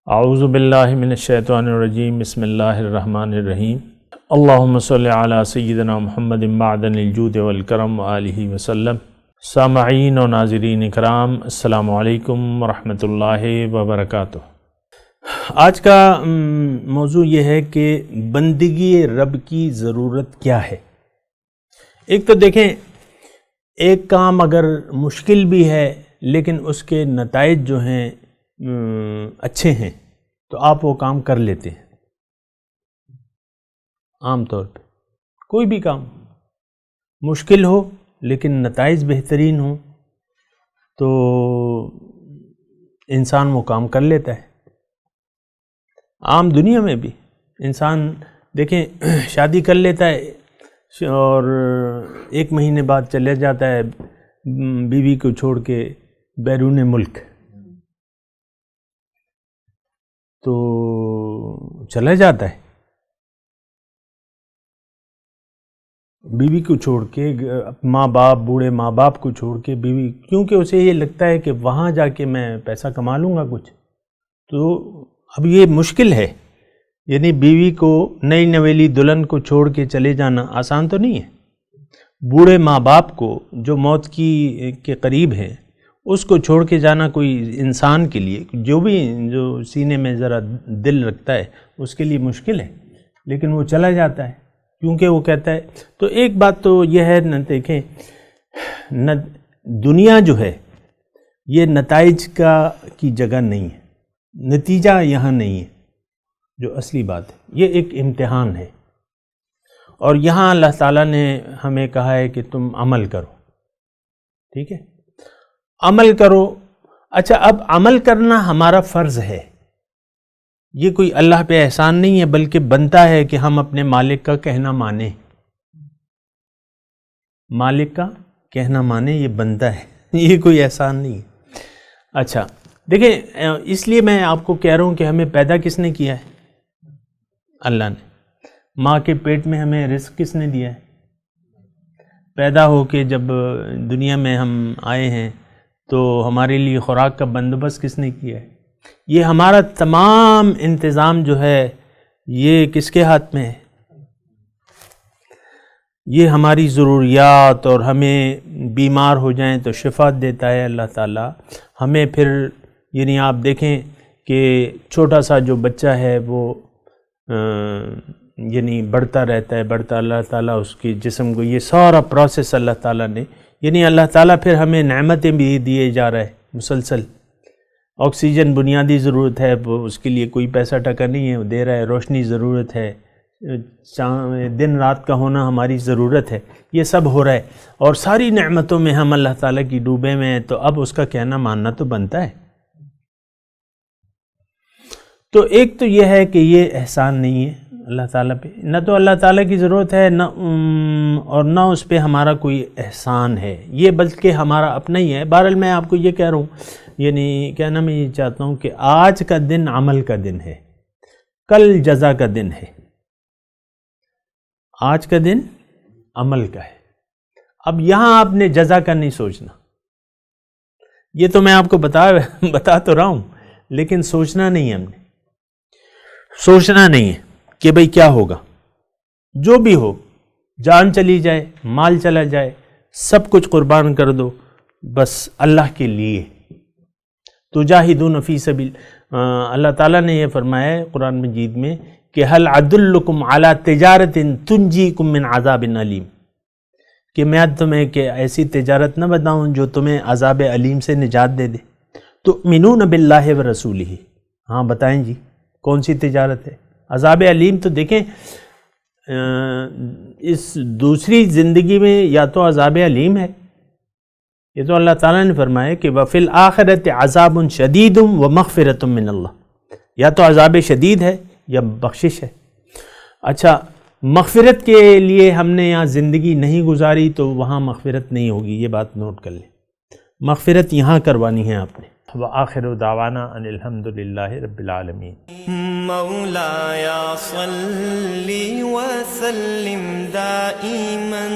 اعوذ باللہ من الشیطان الرجیم بسم اللہ الرحمن الرحیم اللہم صلی علی سیدنا محمد معدن الجود والکرم وآلہ وسلم۔ سامعین و ناظرین اکرام، السلام علیکم ورحمۃ اللہ وبرکاتہ۔ آج کا موضوع یہ ہے کہ بندگی رب کی ضرورت کیا ہے۔ ایک تو دیکھیں، ایک کام اگر مشکل بھی ہے لیکن اس کے نتائج جو ہیں اچھے ہیں تو آپ وہ کام کر لیتے ہیں۔ عام طور پہ کوئی بھی کام مشکل ہو لیکن نتائج بہترین ہوں تو انسان وہ کام کر لیتا ہے۔ عام دنیا میں بھی انسان دیکھیں شادی کر لیتا ہے اور ایک مہینے بعد چلے جاتا ہے بیوی کو چھوڑ کے بیرون ملک، تو چلا جاتا ہے بیوی کو چھوڑ کے، ماں باپ، بوڑھے ماں باپ کو چھوڑ کے بیوی، کیونکہ اسے یہ لگتا ہے کہ وہاں جا کے میں پیسہ کما لوں گا کچھ۔ تو اب یہ مشکل ہے، یعنی بیوی کو، نئی نویلی دلہن کو چھوڑ کے چلے جانا آسان تو نہیں ہے۔ بوڑھے ماں باپ کو جو موت کے قریب ہیں، اس کو چھوڑ کے جانا کوئی انسان کے لیے، جو سینے میں ذرا دل رکھتا ہے، اس کے لیے مشکل ہے، لیکن وہ چلا جاتا ہے کیونکہ وہ کہتا ہے۔ تو ایک بات تو یہ ہے، نہ دیکھیں، دنیا جو ہے یہ نتائج کی جگہ نہیں ہے، نتیجہ یہاں نہیں ہے جو اصلی بات ہے، یہ ایک امتحان ہے۔ اور یہاں اللہ تعالیٰ نے ہمیں کہا ہے کہ تم عمل کرو، ٹھیک ہے، عمل کرو۔ اچھا، اب عمل کرنا ہمارا فرض ہے، یہ کوئی اللہ پہ احسان نہیں ہے، بلکہ بنتا ہے کہ ہم اپنے مالک کا کہنا مانیں۔ مالک کا کہنا مانیں، یہ بنتا ہے، یہ کوئی احسان نہیں ہے۔ اچھا دیکھیں، اس لیے میں آپ کو کہہ رہا ہوں کہ ہمیں پیدا کس نے کیا ہے؟ اللہ نے۔ ماں کے پیٹ میں ہمیں رزق کس نے دیا ہے؟ پیدا ہو کے جب دنیا میں ہم آئے ہیں تو ہمارے لیے خوراک کا بندوبست کس نے کیا ہے؟ یہ ہمارا تمام انتظام جو ہے یہ کس کے ہاتھ میں ہے؟ یہ ہماری ضروریات، اور ہمیں بیمار ہو جائیں تو شفا دیتا ہے اللہ تعالیٰ ہمیں۔ پھر یعنی آپ دیکھیں کہ چھوٹا سا جو بچہ ہے وہ یعنی بڑھتا رہتا ہے، بڑھتا، اللہ تعالیٰ اس کے جسم کو، یہ سارا پروسیس اللہ تعالیٰ نے، یعنی اللہ تعالیٰ پھر ہمیں نعمتیں بھی دیے جا رہا ہے مسلسل۔ آکسیجن بنیادی ضرورت ہے، اس کے لیے کوئی پیسہ ٹکا نہیں ہے، وہ دے رہا ہے۔ روشنی ضرورت ہے، دن رات کا ہونا ہماری ضرورت ہے، یہ سب ہو رہا ہے، اور ساری نعمتوں میں ہم اللہ تعالیٰ کی ڈوبے میں ہیں، تو اب اس کا کہنا ماننا تو بنتا ہے۔ تو ایک تو یہ ہے کہ یہ احسان نہیں ہے اللہ تعالیٰ پہ، نہ تو اللہ تعالیٰ کی ضرورت ہے، نہ اس پہ ہمارا کوئی احسان ہے، یہ بلکہ ہمارا اپنا ہی ہے۔ بہرحال میں آپ کو یہ کہہ رہا ہوں، یعنی کہنا میں یہ چاہتا ہوں کہ آج کا دن عمل کا دن ہے، کل جزا کا دن ہے۔ آج کا دن عمل کا ہے۔ اب یہاں آپ نے جزا کا نہیں سوچنا، یہ تو میں آپ کو بتا تو رہا ہوں، لیکن سوچنا نہیں ہے، ہم نے سوچنا نہیں ہے کہ بھئی کیا ہوگا، جو بھی ہو، جان چلی جائے، مال چلا جائے، سب کچھ قربان کر دو بس اللہ کے لیے۔ تجاہدون فی سبیل، اللہ تعالیٰ نے یہ فرمایا ہے قرآن مجید میں کہ هل ادلکم علی تجارت تنجیکم من عذاب علیم، کہ میں تمہیں کہ ایسی تجارت نہ بتاؤں جو تمہیں عذاب علیم سے نجات دے دے۔ تؤمنون باللہ ورسولہ، ہاں بتائیں جی کون سی تجارت ہے؟ عذاب علیم تو دیکھیں اس دوسری زندگی میں یا تو عذاب علیم ہے، یہ تو اللہ تعالیٰ نے فرمایا کہ وفی الآخرۃ عذاب شدید ومغفرۃ من اللہ، یا تو عذاب شدید ہے یا بخشش ہے۔ اچھا، مغفرت کے لیے ہم نے یہاں زندگی نہیں گزاری تو وہاں مغفرت نہیں ہوگی، یہ بات نوٹ کر لیں، مغفرت یہاں کروانی ہے آپ نے۔ وآخر دعوانا ان الحمد للہ رب العالمین۔ مولایا صلی وسلم دائما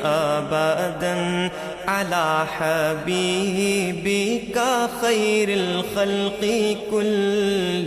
ابدا على حبيبك خير الخلق كلهم